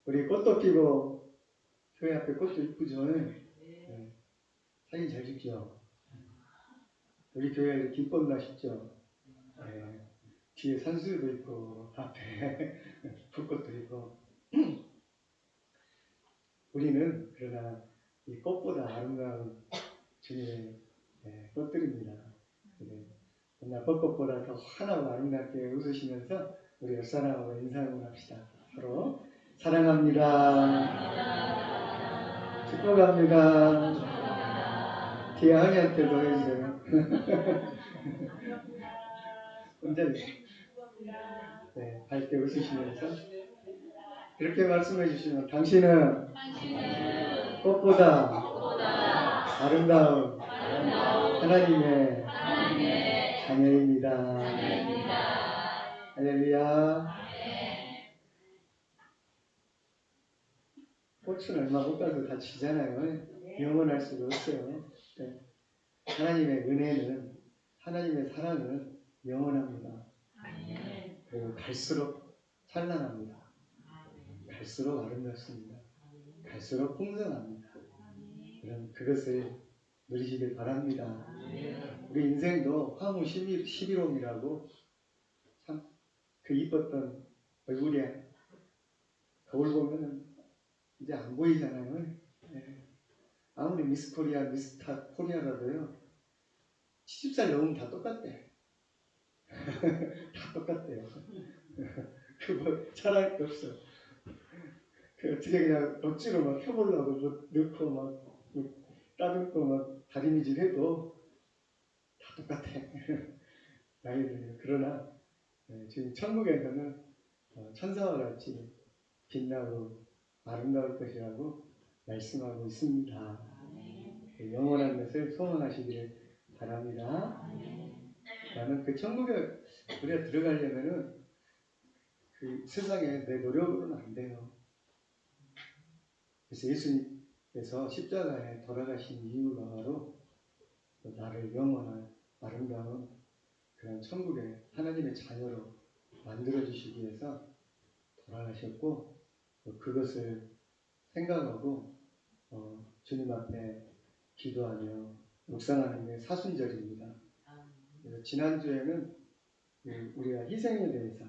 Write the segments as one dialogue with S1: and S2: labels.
S1: 우리 꽃도 피고 교회 앞에 꽃도 이쁘죠. 네. 사진 잘 찍죠. 우리 교회 기쁨 나시죠. 네. 뒤에 산수유도 있고 앞에 붓꽃도 있고. 우리는 그러나 이 꽃보다 아름다운 주님의 꽃들입니다. 그러나 벚꽃보다 더 환하고 아름답게 웃으시면서 우리 옆사람하고 인사하고 합시다. 서로 사랑합니다. 축복합니다. 뒤에 한이한테도 해주세요. 혼자 밝게 웃으시면서 이렇게 말씀해 주시면 당신은 꽃보다 아름다운 하나님의 자녀입니다. 할렐루야. 꽃은 얼마 못 가도 다 지잖아요. 영원할 수가 없어요. 하나님의 은혜는, 하나님의 사랑은 영원합니다. 그리고 갈수록 찬란합니다. 갈수록 아름답습니다. 갈수록 풍성합니다. 그럼 그것을 누리시길 바랍니다. 우리 인생도 화무 11호이라고 참 그 이뻤던 얼굴이 거울 보면은 이제 안 보이잖아요. 아무리 미스 코리아, 미스터 코리아라도요. 70살 넘으면 다 똑같대. 다 똑같대요. 그거 잘할 게 없어. 그 어떻게 그냥 억지로 막 펴보려고 뭐 넣고 막 따듬고 막 다리미질 해도 다 똑같아. 나이들이. 그러나 지금 천국에서는 천사와 같이 빛나고 아름다울 것이라고 말씀하고 있습니다. 영원한 것을 소원하시기를 바랍니다. 나는 그 천국에 우리가 들어가려면은 그 세상에 내 노력으로는 안 돼요. 그래서 예수님께서 십자가에 돌아가신 이유가 바로 나를 영원한 아름다운 그런 천국의 하나님의 자녀로 만들어주시기 위해서 돌아가셨고 그것을 생각하고 주님 앞에 기도하며 묵상하는 게 사순절입니다. 그래서 지난주에는 우리가 희생에 대해서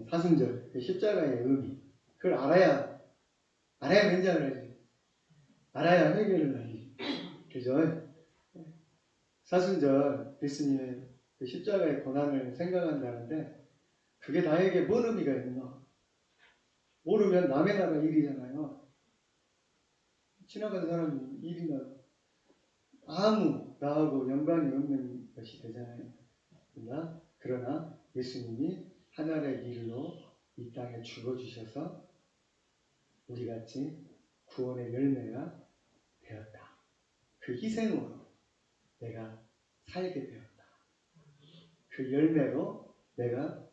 S1: 사순절, 십자가의 의미 그걸 알아야 면장을 하지. 알아야 회개를 하지. 그죠? 사순절 예수님의 그 십자가의 고난을 생각한다는데 그게 나에게 뭔 의미가 있나? 모르면 남의 나라 일이잖아요. 지나간 사람 일이나 아무 나하고 연관이 없는 것이 되잖아요. 그러나 예수님이 하늘의 일로 이 땅에 죽어주셔서 우리같이 구원의 열매가 되었다. 그 희생으로 내가 살게 되었다. 그 열매로 내가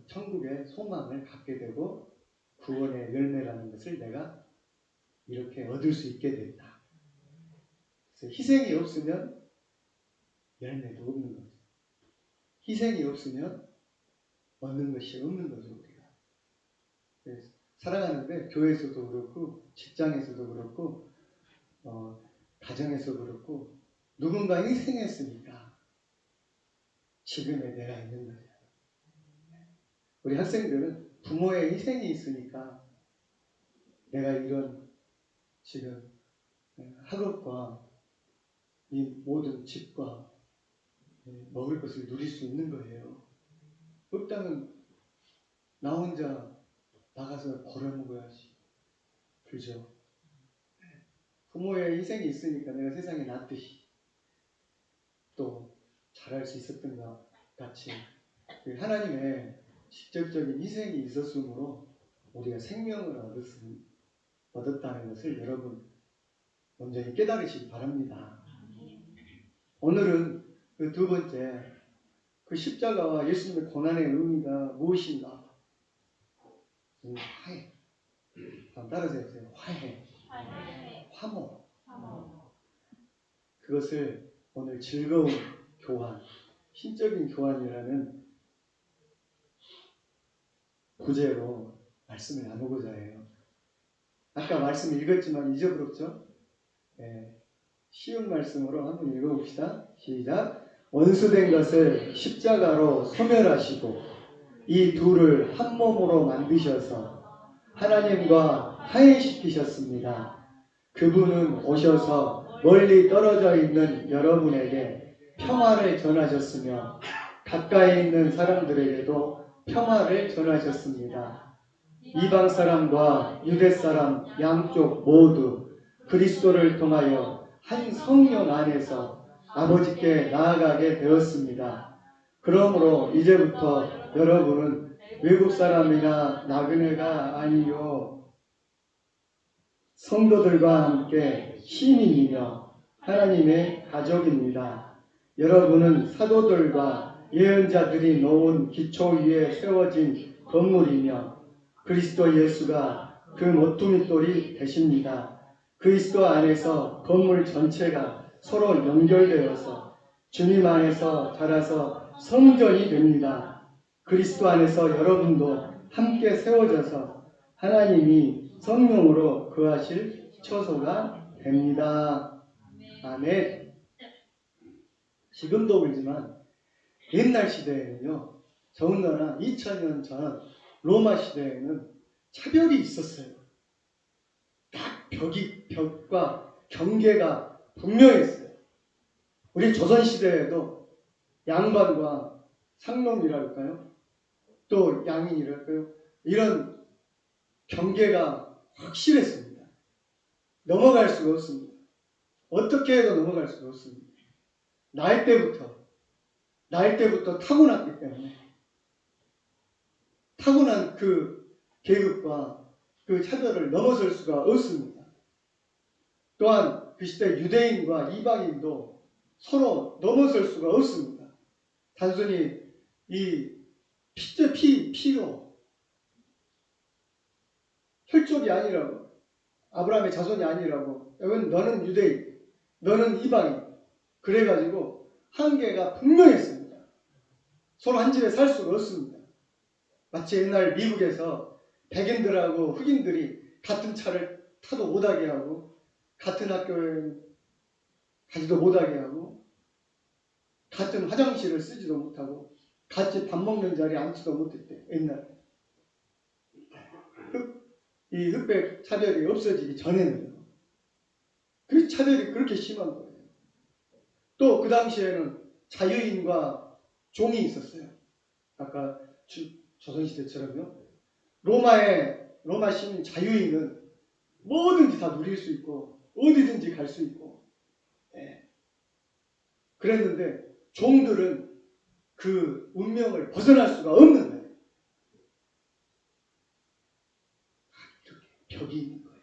S1: 천국의 소망을 갖게 되고 구원의 열매라는 것을 내가 이렇게 얻을 수 있게 됐다. 그래서 희생이 없으면 열매도 없는 거죠. 희생이 없으면 얻는 것이 없는 거죠, 우리가. 그래서 살아가는데 교회에서도 그렇고 직장에서도 그렇고 가정에서 그렇고 누군가 희생했으니까 지금의 내가 있는 거죠. 우리 학생들은 부모의 희생이 있으니까 내가 이런 지금 학업과 이 모든 집과 먹을 것을 누릴 수 있는 거예요. 없다면 나 혼자 나가서 벌어먹어야지. 그죠? 부모의 희생이 있으니까 내가 세상에 낫듯이 또 잘할 수 있었던 것 같이 하나님의 직접적인 희생이 있었으므로 우리가 생명을 얻었다는 것을 여러분 온전히 깨달으시기 바랍니다. 오늘은 그 두 번째 그 십자가와 예수님의 고난의 의미가 무엇인가? 화해. 따라서 해보세요. 화해. 화모. 그것을 오늘 즐거운 교환, 신적인 교환이라는 부제로 말씀을 나누고자 해요. 아까 말씀 읽었지만 잊어버렸죠? 네. 쉬운 말씀으로 한번 읽어봅시다. 시작. 원수된 것을 십자가로 소멸하시고 이 둘을 한 몸으로 만드셔서 하나님과 화해시키셨습니다. 그분은 오셔서 멀리 떨어져 있는 여러분에게 평화를 전하셨으며 가까이 있는 사람들에게도 평화를 전하셨습니다. 이방 사람과 유대 사람 양쪽 모두 그리스도를 통하여 한 성령 안에서 아버지께 나아가게 되었습니다. 그러므로 이제부터 여러분은 외국 사람이나 나그네가 아니요 성도들과 함께 시민이며 하나님의 가족입니다. 여러분은 사도들과 예언자들이 놓은 기초 위에 세워진 건물이며 그리스도 예수가 그 모퉁이 돌이 되십니다. 그리스도 안에서 건물 전체가 서로 연결되어서 주님 안에서 자라서 성전이 됩니다. 그리스도 안에서 여러분도 함께 세워져서 하나님이 성령으로 거하실 처소가 됩니다. 아멘. 지금도 그렇지만 옛날 시대에는요, 더군다나 2000년 전 로마 시대에는 차별이 있었어요. 딱 벽과 경계가 분명했어요. 우리 조선 시대에도 양반과 상놈이랄까요? 또 양인이랄까요? 이런 경계가 확실했습니다. 넘어갈 수가 없습니다. 어떻게 해도 넘어갈 수가 없습니다. 나이 때부터 타고났기 때문에 타고난 그 계급과 그 차별을 넘어설 수가 없습니다. 또한 그 시대 유대인과 이방인도 서로 넘어설 수가 없습니다. 단순히 이 피로 혈족이 아니라고, 아브라함의 자손이 아니라고, 너는 유대인, 너는 이방인, 그래가지고 한계가 분명했습니다. 서로 한 집에 살 수가 없습니다. 마치 옛날 미국에서 백인들하고 흑인들이 같은 차를 타도 못하게 하고 같은 학교에 가지도 못하게 하고 같은 화장실을 쓰지도 못하고 같이 밥 먹는 자리에 앉지도 못했대. 옛날에. 이 흑백 차별이 없어지기 전에는요. 그 차별이 그렇게 심한 거예요. 또 그 당시에는 자유인과 종이 있었어요. 아까 조선시대처럼요. 로마 시민 자유인은 뭐든지 다 누릴 수 있고 어디든지 갈 수 있고, 예. 그랬는데 종들은 그 운명을 벗어날 수가 없는 거예요. 이렇게 벽이 있는 거예요.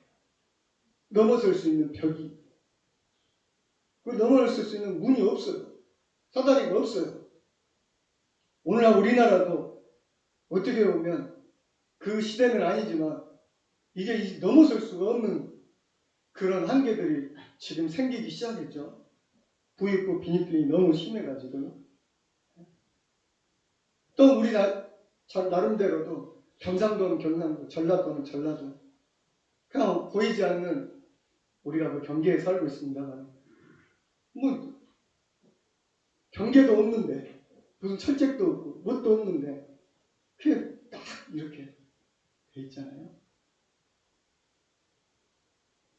S1: 넘어설 수 있는 벽이. 그 넘어설 수 있는 문이 없어요. 사다리가 없어요. 오늘날 우리나라도 어떻게 보면 그 시대는 아니지만 이게 넘어설 수가 없는 그런 한계들이 지금 생기기 시작했죠. 부익부 빈익빈이 너무 심해가지고요. 또 우리 나름대로도 경상도는 경상도, 전라도는 전라도. 그냥 보이지 않는 우리가 그 경계에 살고 있습니다만, 뭐 경계도 없는데 무슨 철책도 없고 뭣도 없는데 그게 딱 이렇게 돼 있잖아요.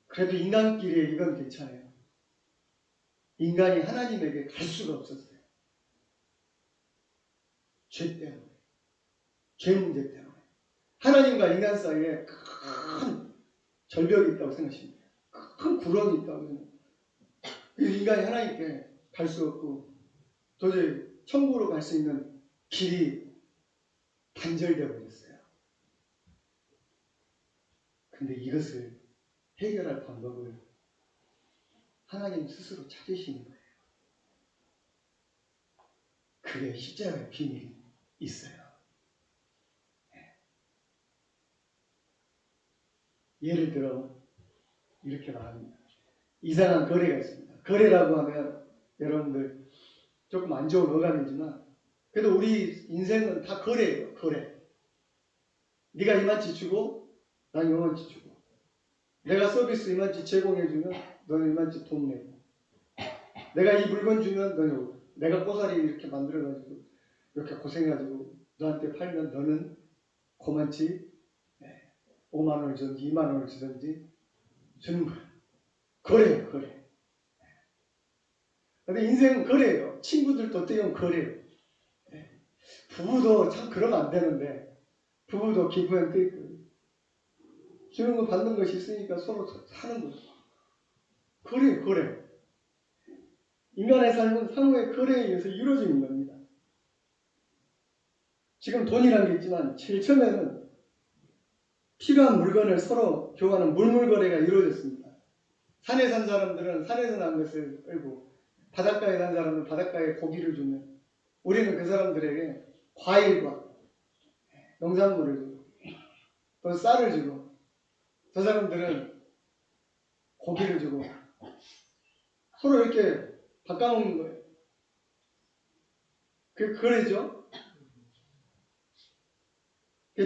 S1: 그래도 인간끼리 이건 괜찮아요. 인간이 하나님에게 갈 수가 없었어요. 죄 때문에. 죄 문제 때문에. 하나님과 인간 사이에 큰 절벽이 있다고 생각하십니다. 큰 구렁이 있다고 생각합니다. 인간이 하나님께 갈 수 없고 도저히 천국으로 갈 수 있는 길이 단절되어 버렸어요. 근데 이것을 해결할 방법을 하나님 스스로 찾으시는 거예요. 그게 십자가의 비밀이 있어요. 예를 들어 이렇게 말합니다. 이상한 거래가 있습니다. 거래라고 하면 여러분들 조금 안 좋은 어감이지만 그래도 우리 인생은 다 거래예요. 거래. 네가 이만치 주고 난 요만치 주고, 내가 서비스 이만치 제공해주면 너는 이만치 돈 내고, 내가 이 물건 주면 너는, 내가 꼬사리 이렇게 만들어가지고 이렇게 고생해가지고 너한테 팔면 너는 그만치 5만 원을 주든지 2만 원을 주든지 주는 거야. 거래예요, 거래. 근데 인생은 거래예요. 친구들도 어떻게 보면 거래예요. 부부도 참 그러면 안 되는데, 부부도 기브앤테이크, 주는 거 받는 것이 있으니까 서로 사는 거죠. 거래예요, 거래. 인간의 삶은 상호의 거래에 의해서 이루어지는 겁니다. 지금 돈이라는 게 있지만 제일 처음에는 필요한 물건을 서로 교환하는 물물거래가 이루어졌습니다. 산에 산 사람들은 산에서 난 것을 끌고, 바닷가에 산 사람은 바닷가에 고기를 주면 우리는 그 사람들에게 과일과 농산물을 주고 또 쌀을 주고, 저 사람들은 고기를 주고 서로 이렇게 바꿔먹는 거예요. 그 거래죠.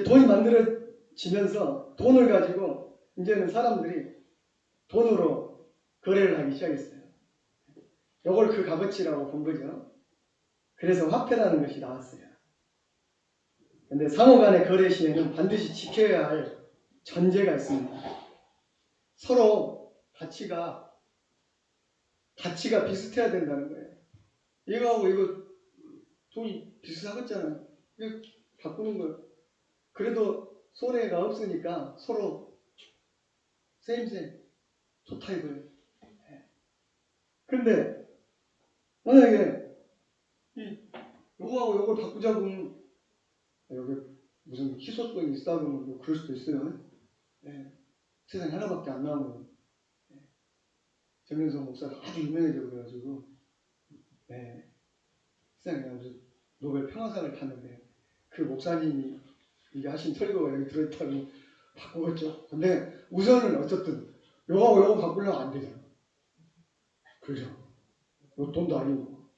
S1: 돈이 만들어지면서 돈을 가지고 이제는 사람들이 돈으로 거래를 하기 시작했어요. 이걸 그 값어치라고 본 거죠. 그래서 화폐라는 것이 나왔어요. 근데 상호 간의 거래 시에는 반드시 지켜야 할 전제가 있습니다. 서로 가치가 비슷해야 된다는 거예요. 이거하고 이거 돈이 비슷하겠잖아요. 이거 바꾸는 거예요. 그래도 손해가 없으니까 서로 세임세임 좋다 이거예요. 근데 만약에 요거하고 요걸 바꾸자고 하면 여기 무슨 희소성이 있다 그러면 뭐 그럴 수도 있어요. 네. 세상에 하나밖에 안 나오는 정현석 목사가 아주 유명해져 그래가지고 세상에 무슨 노벨 평화상을 탔는데 그 목사님이 이게 하신 설교가 여기 들어있다고 바꾸겠죠. 근데 우선은 어쨌든 요거하고 요거 바꾸려면 안 되잖아. 그죠? 요 돈도 아니고.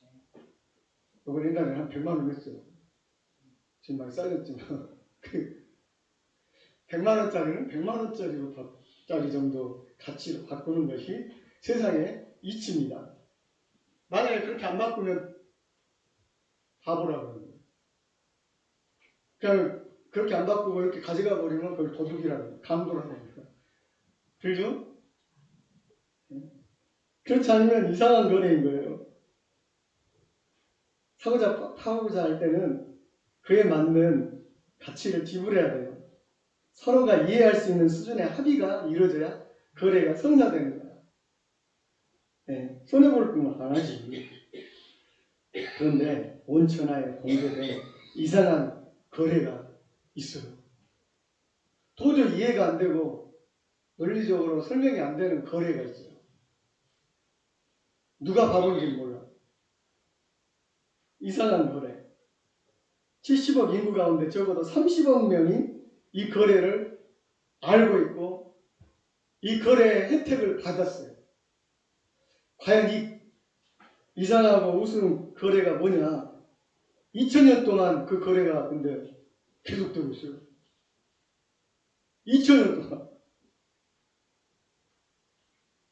S1: 요건 옛날에 한 100만 원 했어요. 지금 많이 싸졌지만 그 100만 원짜리는 100만 원짜리 정도 가치로 바꾸는 것이 세상의 이치입니다. 만약에 그렇게 안 바꾸면 바보라고 그러는 거예요. 그냥 그렇게 안 바꾸고 이렇게 가져가 버리면 그걸 도둑이라고 해요. 강도라고 합니다. 그죠? 그렇지 않으면 이상한 거래인 거예요. 사고자 할 때는 그에 맞는 가치를 지불해야 돼요. 서로가 이해할 수 있는 수준의 합의가 이루어져야 거래가 성사되는 거야. 손해볼 뿐만 안 하지. 그런데 온 천하에 공개된 이상한 거래가 있어요. 도저히 이해가 안 되고 논리적으로 설명이 안 되는 거래가 있어요. 누가 바본지 몰라. 이상한 거래. 70억 인구 가운데 적어도 30억 명이 이 거래를 알고 있고 이 거래의 혜택을 받았어요. 과연 이 이상하고 우스운 거래가 뭐냐? 2000년 동안 그 거래가 근데 계속되고 있어요. 2000년 동안.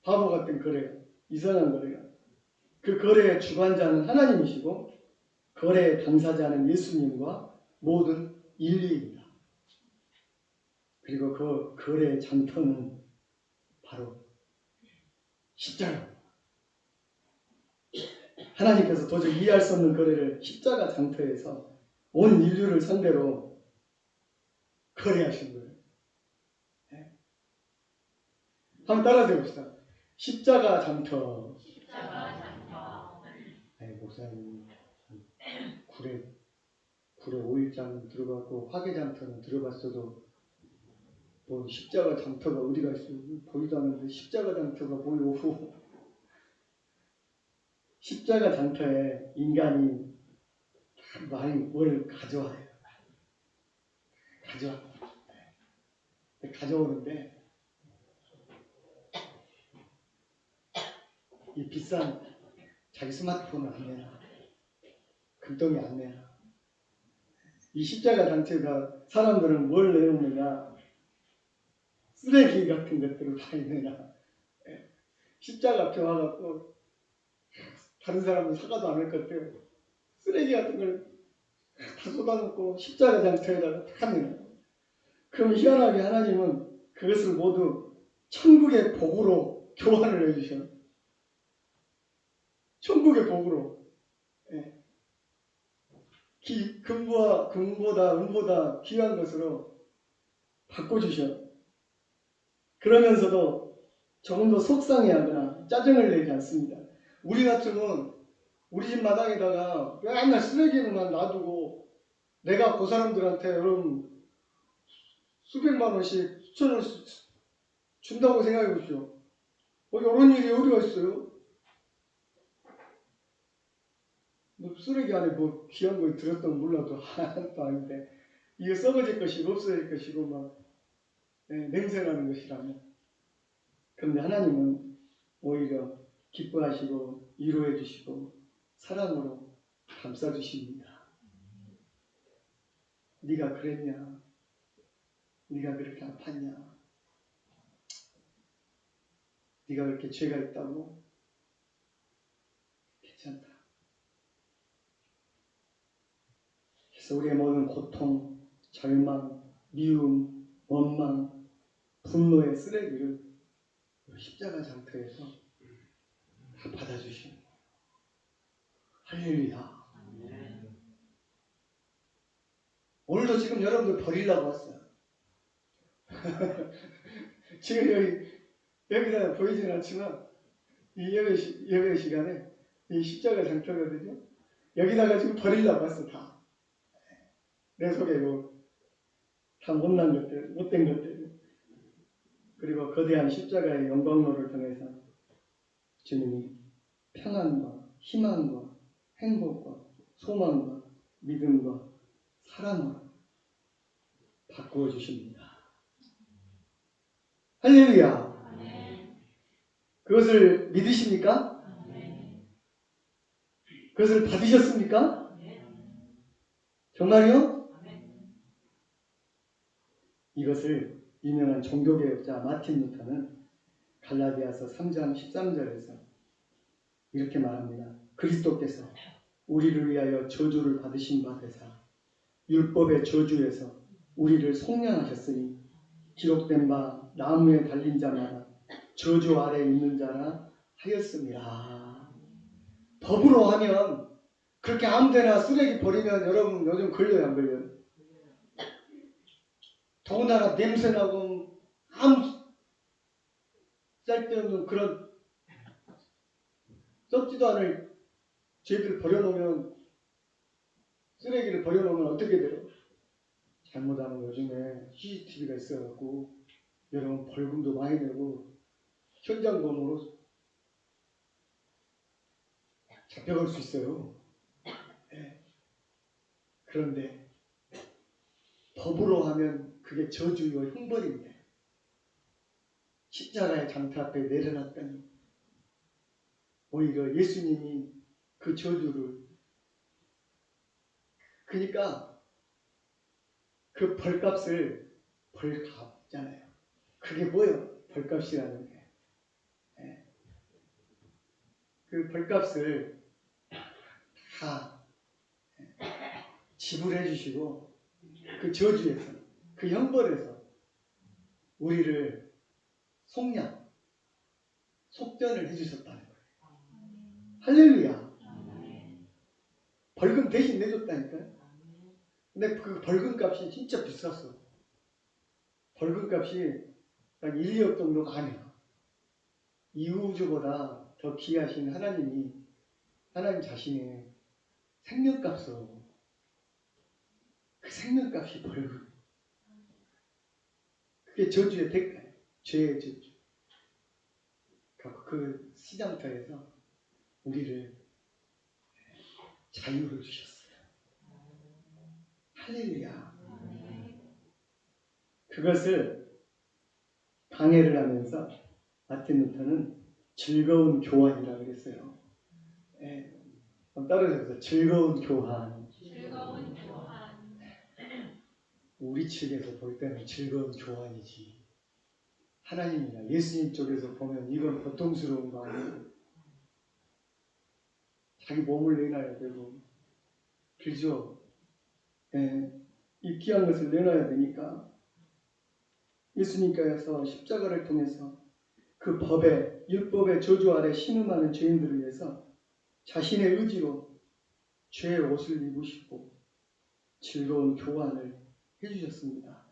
S1: 바보 같은 거래가, 이상한 거래가. 그 거래의 주관자는 하나님이시고 거래의 당사자는 예수님과 모든 인류입니다. 그리고 그 거래의 장터는 바로 십자가입니다. 하나님께서 도저히 이해할 수 없는 거래를 십자가 장터에서 온 인류를 상대로 거래하신 거예요. 네? 한번 따라서 해봅시다. 십자가 장터. 목사님 굴에 5일장 들어갔고 화개장터는 들어봤어도 뭐 십자가 장터가 어디가 있어요? 보이도 않는데 십자가 장터가 뭐요? 십자가 장터에 인간이 많이 뭘 가져와요. 가져오는데 이 비싼 자기 스마트폰을 안 내놔. 금덩이 안 내놔. 이 십자가 장터에다 사람들은 뭘 내놓느냐? 쓰레기 같은 것들을 다 있느냐? 십자가 앞에 와갖고 다른 사람은 사과도 않을 것들 쓰레기 같은 걸 다 쏟아놓고 십자가 장터에다가 다 하느냐? 그럼 희한하게 하나님은 그것을 모두 천국의 복으로 교환을 해주셔. 천국의 복으로. 예. 금보다 은보다 귀한 것으로 바꿔주셔. 그러면서도 조금 더 속상해하거나 짜증을 내지 않습니다. 우리 같으면 우리 집 마당에다가 맨날 쓰레기만 놔두고 내가 그 사람들한테 여러분 수백만 원씩 수천 원씩 준다고 생각해 보시오. 이런 일이 어디가 있어요? 뭐 쓰레기 안에 뭐 귀한 거 들었던 몰라도 하나도 아닌데 이거 썩어질 것이고 없어질 것이고 막 냄새나는 것이라면. 그런데 하나님은 오히려 기뻐하시고 위로해 주시고 사랑으로 감싸 주십니다. 네가 그랬냐? 네가 그렇게 아팠냐? 네가 그렇게 죄가 있다고? 괜찮다. 그래서 우리의 모든 고통, 절망, 미움, 원망, 분노의 쓰레기를 십자가 장터에서 다 받아주시는 거예요. 할렐루야. 오늘도 지금 여러분들 버리려고 왔어요. 지금 여기다 보이지는 않지만 이 예배 시간에 이 십자가 장터거든요. 여기다가 지금 버리려고 왔어. 다. 내 속에 다 못난 것들, 못된 것들, 그리고 거대한 십자가의 영광로를 통해서 주님이 평안과 희망과 행복과 소망과 믿음과 사랑으로 바꾸어 주십니다. 할렐루야. 그것을 믿으십니까? 그것을 받으셨습니까? 정말요? 이것을 유명한 종교개혁자 마틴 루터는 갈라디아서 3장 13절에서 이렇게 말합니다. 그리스도께서 우리를 위하여 저주를 받으신 바 되사 율법의 저주에서 우리를 속량하셨으니 기록된 바 나무에 달린 자마다 저주 아래 있는 자라 하였습니다. 법으로 하면 그렇게 아무데나 쓰레기 버리면 여러분 요즘 걸려요, 안 걸려요? 더군다나 냄새나고 아무 쓸데없는 그런 썩지도 않을 죄들 버려놓으면, 쓰레기를 버려놓으면 어떻게 돼요? 잘못하면 요즘에 CCTV가 있어갖고 여러분 벌금도 많이 내고 현장범으로 잡혀갈 수 있어요. 네. 그런데 법으로 하면 그게 저주요 형벌입니다. 십자가의 장터 앞에 내려놨더니 오히려 예수님이 그 저주를, 그러니까 그 벌값을, 벌값잖아요. 그게 뭐예요? 벌값이라는 게. 네. 그 벌값을 다 지불해 주시고 그 저주에서, 그 형벌에서 우리를 속량, 속전을 해주셨다는 거예요. 할렐루야. 벌금 대신 내줬다니까요. 근데 그 벌금 값이 진짜 비쌌어. 벌금 값이 한 1, 2억 정도가 아니야. 이 우주보다 더 귀하신 하나님이 하나님 자신의 생명값으로, 그 생명값이 벌금. 그게 저주의 대가예요. 죄의 저주. 그 시장터에서 우리를 자유를 주셨어요. 할렐루야. 그것을 강해를 하면서 마틴 루터는 즐거운 교환이라고 그랬어요. 네. 따라서 즐거운 교환. 즐거운 교환. 우리 측에서 볼 때는 즐거운 교환이지. 하나님이나 예수님 쪽에서 보면 이건 고통스러운 거 아니에요. 자기 몸을 내놔야 되고, 그죠? 예, 이 귀한 것을 내놔야 되니까 예수님께서 십자가를 통해서 그 법의 율법의 저주 아래 신음하는 죄인들을 위해서 자신의 의지로 죄의 옷을 입으시고 즐거운 교환을 해주셨습니다.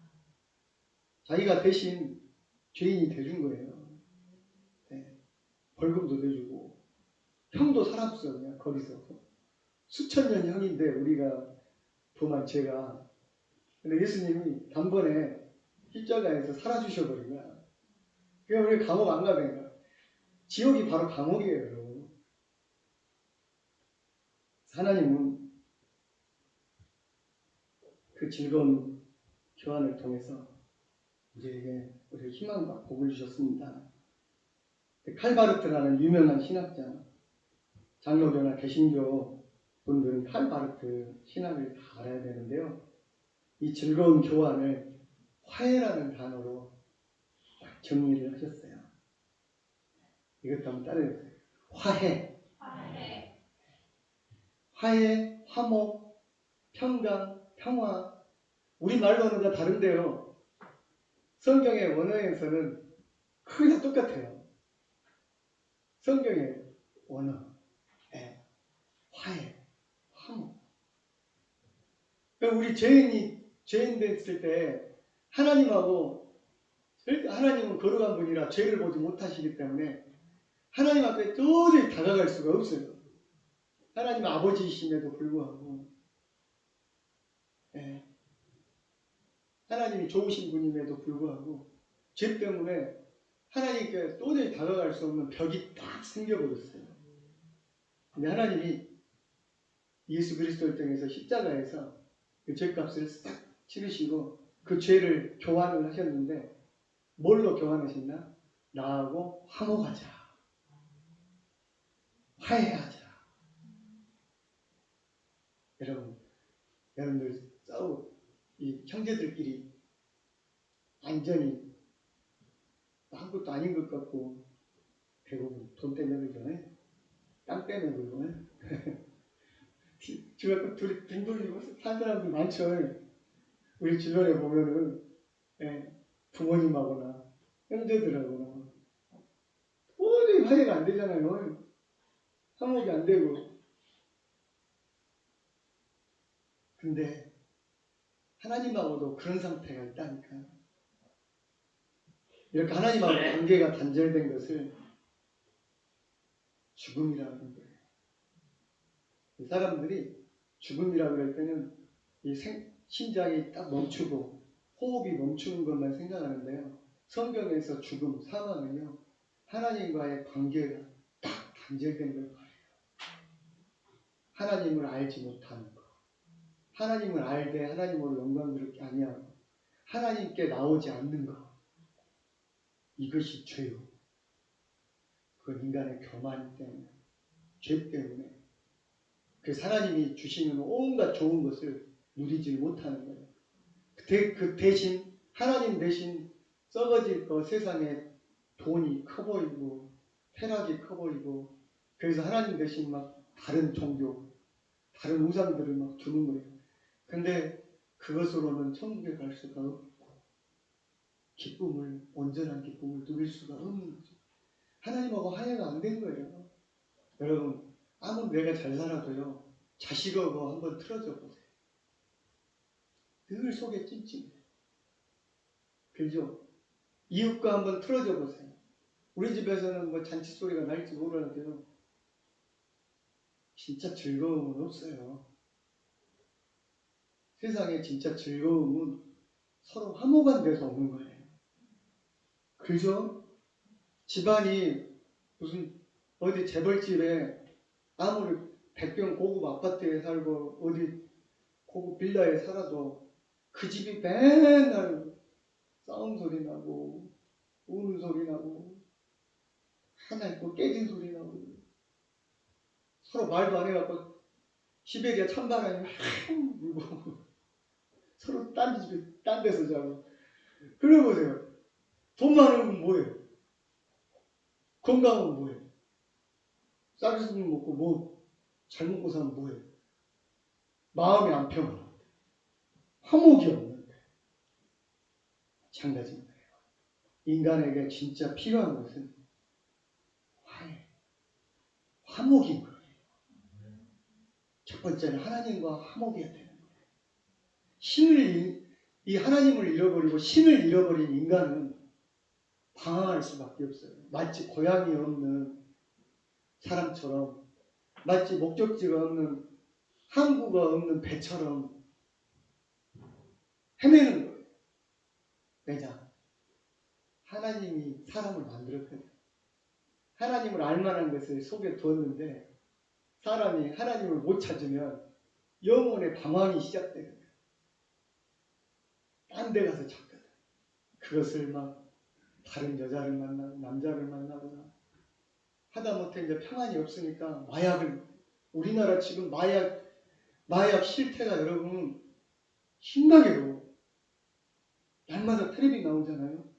S1: 자기가 대신 죄인이 돼준 거예요. 네. 벌금도 내주고 형도 살았어요. 그냥 거기서 수천 년 형인데 우리가 범한 죄가. 근데 예수님이 단번에 십자가에서 살아주셔버린 거야. 그러니까 우리 감옥 안 가는 거야. 지옥이 바로 감옥이에요. 여러분. 하나님은 그 즐거운 교환을 통해서 우리에게 희망과 복을 주셨습니다. 칼바르트라는 유명한 신학자, 장로교나 개신교 분들은 칼바르트 신학을 다 알아야 되는데요. 이 즐거운 교환을 화해라는 단어로 정리를 하셨어요. 이것도 한번 따라해보세요. 화해. 화해, 화목, 평강, 평화. 우리말로는 다 다른데요. 성경의 원어에서는 거의 다 똑같아요. 성경의 원어. 네. 화해, 화목. 우리 죄인 됐을 때 하나님은 거룩한 분이라 죄를 보지 못하시기 때문에 하나님 앞에 도저히 다가갈 수가 없어요. 하나님 아버지이심에도 불구하고, 예. 하나님이 좋으신 분임에도 불구하고 죄 때문에 하나님께 도저히 다가갈 수 없는 벽이 딱 생겨버렸어요. 근데 하나님이 예수 그리스도를 통해서 십자가에서 그 죄값을 싹 치르시고 그 죄를 교환을 하셨는데 뭘로 교환하셨나? 나하고 화목하자. 화해하자. 여러분들 이 형제들끼리 완전히 아무것도 아닌 것 같고 대부분 돈 때문에 그러잖아요. 땅 때문에 그러잖아요. 집 앞에 둘이 등 돌리고 산 사람들 많죠. 우리 주변에 보면은 부모님하고나 형제들하고나 도저히 화해가 안 되잖아요. 화목이 안 되고. 근데 하나님하고도 그런 상태가 있다니까. 이렇게 하나님하고 관계가 단절된 것을 죽음이라는 거예요. 이 사람들이 죽음이라고 그럴 때는 이 심장이 딱 멈추고 호흡이 멈추는 것만 생각하는데요. 성경에서 죽음, 사망은요. 하나님과의 관계가 딱 단절된 걸 말해요. 하나님을 알지 못하는 것. 하나님을 알되 하나님으로 영광스럽게 아니하고 하나님께 나오지 않는 것. 이것이 죄요. 그건 인간의 교만 때문에, 죄 때문에 그래서 하나님이 주시는 온갖 좋은 것을 누리지 못하는 거예요. 그 대신 하나님 대신 썩어질 거 세상에 돈이 커 보이고 쾌락이 커 보이고 그래서 하나님 대신 막 다른 종교, 다른 우상들을 막 두는 거예요. 근데 그것으로는 천국에 갈 수가 없고 온전한 기쁨을 누릴 수가 없는 거죠. 하나님하고 화해가 안 된 거예요. 여러분, 아무리 내가 잘 살아도요, 자식하고 한번 틀어져 보세요. 늘 속에 찜찜해. 그죠? 이웃과 한번 틀어져 보세요. 우리 집에서는 뭐 잔치 소리가 날지 모르는데요. 진짜 즐거움은 없어요. 세상에 진짜 즐거움은 서로 화목한 데서 오는 거예요. 그죠? 집안이 무슨 어디 재벌집에 아무리 백병 고급 아파트에 살고 어디 고급 빌라에 살아도 그 집이 맨날 싸움 소리 나고 우는 소리 나고 하나 있고 깨진 소리 나고 서로 말도 안 해갖고 시베리아 찬바람이 막 불고 서로 딴 집에 딴 데서 자고. 그래 보세요. 돈 많으면 뭐예요? 건강은 뭐예요? 쌀 있으면 먹고 뭐 잘 먹고 사면 뭐예요? 마음이 안 평안한데, 화목이 없는데. 마찬가지입니다. 인간에게 진짜 필요한 것은 화해, 화목인 거예요. 첫 번째는 하나님과 화목해야 되는 거예요. 이 하나님을 잃어버리고 신을 잃어버린 인간은 방황할 수밖에 없어요. 마치 고향이 없는 사람처럼, 마치 목적지가 없는 항구가 없는 배처럼 헤매는 거예요. 왜냐? 하나님이 사람을 만들었거든요. 하나님을 알만한 것을 속에 두었는데 사람이 하나님을 못 찾으면 영혼의 방황이 시작되거든요. 딴 데 가서 찾거든. 그것을 막 다른 여자를 만나고 남자를 만나거나 하다못해 이제 평안이 없으니까 마약을, 우리나라 지금 마약 실태가 여러분 심하게도 날마다 텔레비 나오잖아요.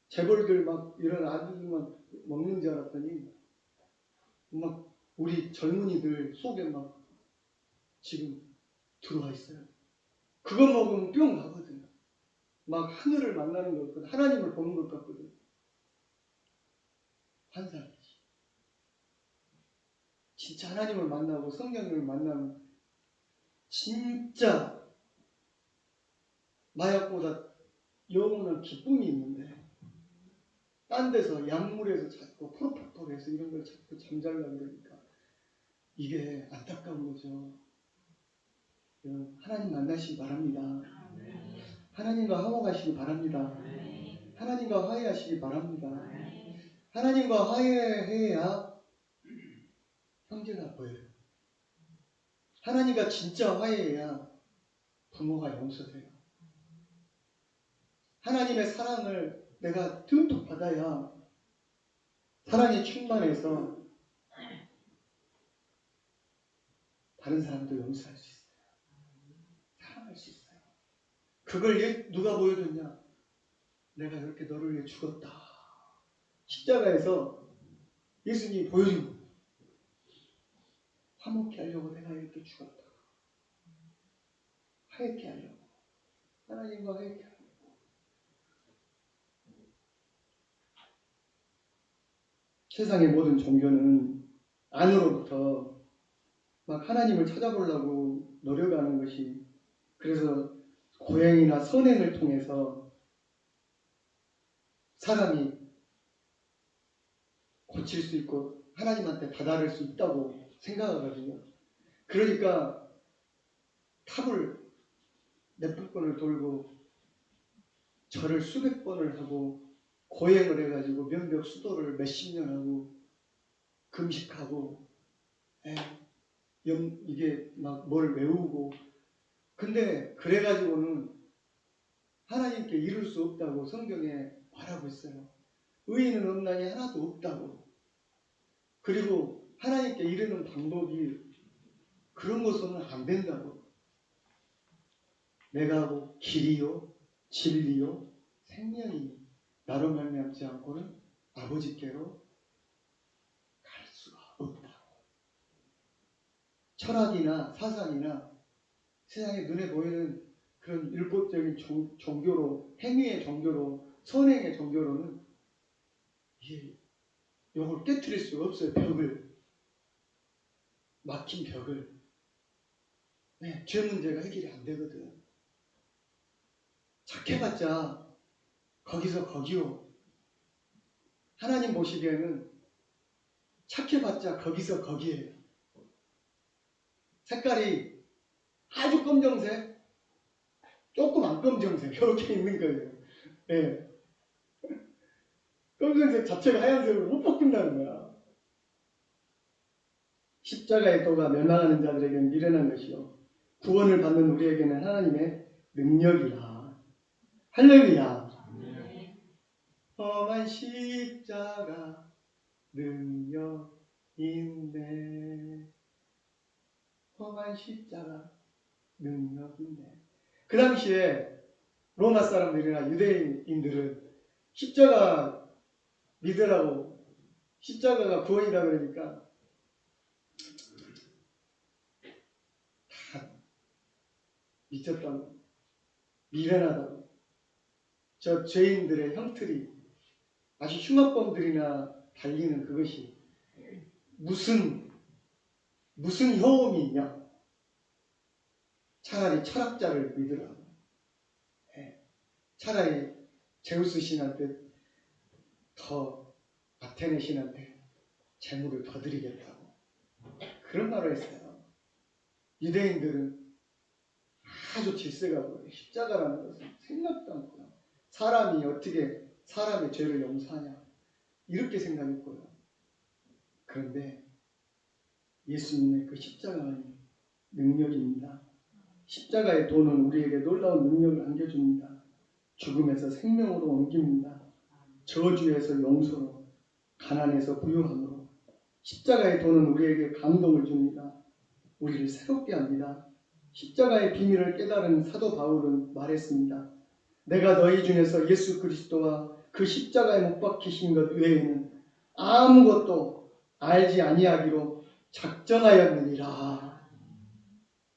S1: 재벌들 막 이런 아들들만 먹는 줄 알았더니 막 우리 젊은이들 속에 막 지금 들어와 있어요. 그거 먹으면 뿅 가거든요. 막 하늘을 만나는 것 같거든. 하나님을 보는 것 같거든. 환상이지. 진짜 하나님을 만나고 성령님을 만나면 진짜 마약보다 영원한 기쁨이 있는데 딴 데서 약물에서 자꾸 프로포폴에서 이런 걸 자꾸 잠자려고 그러니까 이게 안타까운 거죠. 하나님 만나시기 바랍니다. 하나님과 화목하시기 바랍니다. 하나님과 화해하시기 바랍니다. 하나님과 화해해야 형제가 보여요. 하나님과 진짜 화해해야 부모가 용서돼요. 하나님의 사랑을 내가 듬뿍 받아야 사랑이 충만해서 다른 사람도 용서할 수 있어요. 사랑할 수 있어요. 그걸 누가 보여줬냐? 내가 이렇게 너를 위해 죽었다. 십자가에서 예수님이 보여준 거예요. 화목케 하려고 내가 이렇게 죽었다. 화해케 하려고. 하나님과 화해케 하려고. 세상의 모든 종교는 안으로부터 막 하나님을 찾아보려고 노력하는 것이, 그래서 고행이나 선행을 통해서 사람이 고칠 수 있고 하나님한테 다다를 수 있다고 생각하거든요. 그러니까 탑을 몇백 번을 돌고 절을 수백 번을 하고 고행을 해가지고 명벽 수도를 몇십 년 하고 금식하고 이게 막 뭘 외우고, 근데 그래가지고는 하나님께 이룰 수 없다고 성경에 말하고 있어요. 의인은 없나니 하나도 없다고. 그리고 하나님께 이르는 방법이 그런 것으로는 안 된다고. 내가 길이요 진리요 생명이니 나로 말미암지 않고는 아버지께로 갈 수가 없다고. 철학이나 사상이나 세상에 눈에 보이는 그런 율법적인 종교로, 행위의 종교로, 선행의 종교로는 이걸 깨트릴 수가 없어요. 벽을, 막힌 벽을. 죄 문제가 해결이 안 되거든. 착해봤자 거기서 거기요. 하나님 보시기에는 착해봤자 거기서 거기에요. 색깔이 아주 검정색, 조금 안 검정색 이렇게 있는 거예요. 네. 검정색 자체가 하얀색으로 못 바꾼다는 거야. 십자가의 도가 멸망하는 자들에게는 미련한 것이요 구원을 받는 우리에게는 하나님의 능력이라. 할렐루야. 험한 십자가 능력인데, 험한 십자가 능력인데, 그 당시에 로마 사람들이나 유대인들은 십자가 믿으라고, 십자가가 구원이다 그러니까 다 미쳤다고, 미련하다고, 저 죄인들의 형틀이 아주 흉악범들이나 달리는 그것이 무슨 효험이 있냐. 차라리 철학자를 믿으라고. 차라리 제우스 신한테 아테네 신한테 재물을 더 드리겠다고 그런 말을 했어요. 유대인들은 아주 질서가 보여요. 십자가라는 것은 생각도 않고요. 사람이 어떻게 사람의 죄를 용서하냐 이렇게 생각했고요. 그런데 예수님의 그 십자가는 능력입니다. 십자가의 도는 우리에게 놀라운 능력을 안겨줍니다. 죽음에서 생명으로 옮깁니다. 저주에서 용서로, 가난에서 부유함으로. 십자가의 도는 우리에게 감동을 줍니다. 우리를 새롭게 합니다. 십자가의 비밀을 깨달은 사도 바울은 말했습니다. 내가 너희 중에서 예수 그리스도와 그 십자가에 못 박히신 것 외에는 아무것도 알지 아니하기로 작정하였느니라.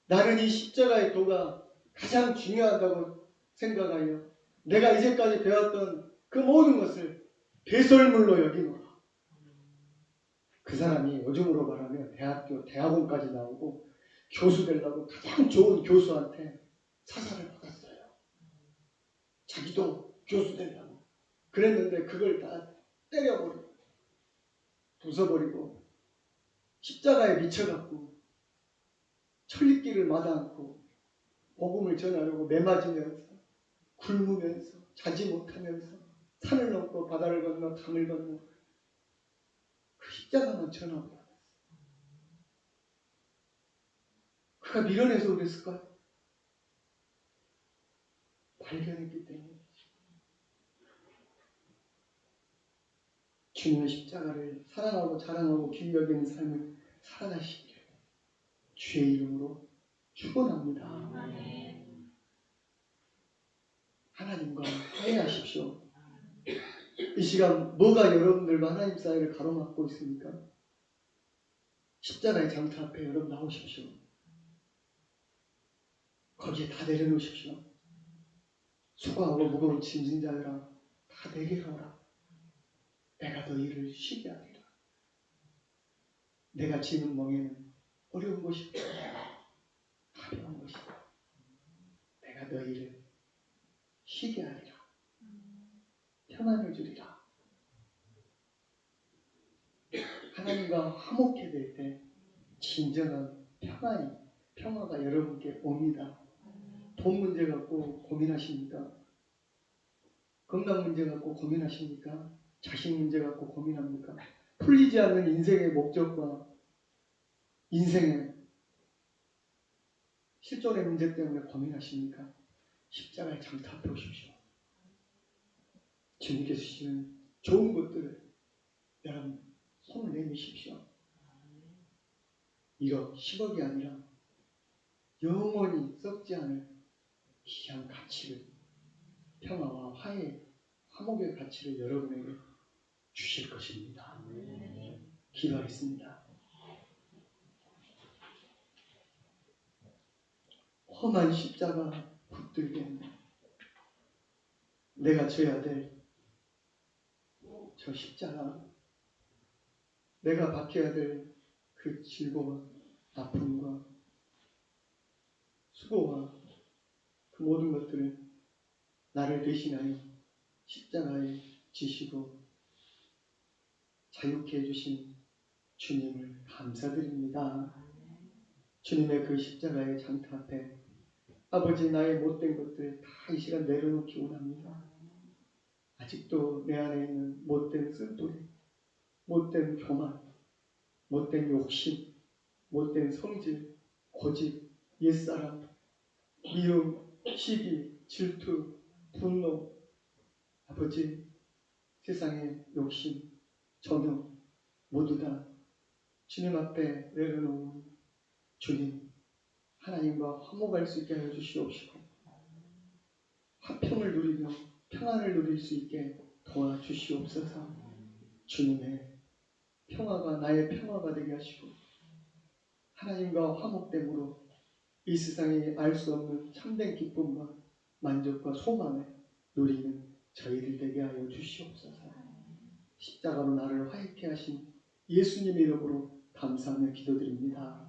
S1: 나는 이 십자가의 도가 가장 중요하다고 생각하여 내가 이제까지 배웠던 그 모든 것을 배설물로 여기노라. 그 사람이 요즘으로 말하면 대학원까지 나오고 교수 되려고 가장 좋은 교수한테 사사를 받았어요. 자기도 교수 되려고. 그랬는데 그걸 다 때려버리고 부숴버리고 십자가에 미쳐갖고 천리길을 마다않고 복음을 전하려고 매맞으면서 굶으면서 자지 못하면서 산을 넘고 바다를 건너 강을 건너 그 십자가만 전하고 다녔어요. 그가 미련해서 그랬을까요? 발견했기 때문에. 주님의 십자가를 사랑하고 자랑하고 귀히 여기는 삶을 살아가시기를 주의 이름으로 축원합니다. 하나님과 화해하십시오. 이 시간 뭐가 여러분들과 하나님 사이를 가로막고 있습니까? 십자가의 장터 앞에 여러분 나오십시오. 거기에 다 내려놓으십시오. 수고하고 무거운 짐진 자들아 다 내게로 오라. 내가 너희를 쉬게 하리라. 내가 지는 멍에는 어려운 것이 가벼운 것이다. 내가 너희를 쉬게 하리라. 평안을 주리라. 하나님과 화목해 될 때 진정한 평화가 여러분께 옵니다. 돈 문제 갖고 고민하십니까? 건강 문제 갖고 고민하십니까? 자식 문제 갖고 고민합니까? 풀리지 않는 인생의 목적과 인생의 실존의 문제 때문에 고민하십니까? 십자가의 장터 앞에 오십시오. 주님께서 주시는 좋은 것들을 여러분 손을 내미십시오. 1억, 10억이 아니라 영원히 썩지 않을 귀한 가치를, 평화와 화해, 화목의 가치를 여러분에게 주실 것입니다. 기도하겠습니다. 험한 십자가 붙들게 내가 져야 될 저 십자가, 내가 받겨야 될 그 질고와 아픔과 수고와 그 모든 것들을 나를 대신하여 십자가에 지시고 자유케 해주신 주님을 감사드립니다. 주님의 그 십자가의 장터 앞에 아버지 나의 못된 것들 다 이 시간 내려놓기 원합니다. 아직도 내 안에 있는 못된 쓴소리, 못된 교만, 못된 욕심, 못된 성질, 고집, 옛사람, 미움, 시기, 질투, 분노, 아버지 세상의 욕심, 정욕 모두 다 주님 앞에 내려놓은 주님, 하나님과 화목할 수 있게 하여 주시옵시고 화평을 누리며 평안을 누릴 수 있게 도와주시옵소서. 주님의 평화가 나의 평화가 되게 하시고 하나님과 화목됨으로 이 세상에 알 수 없는 참된 기쁨과 만족과 소망을 누리는 저희들 되게 하여 주시옵소서. 십자가로 나를 화이케 하신 예수님의 이름으로 감사하며 기도드립니다.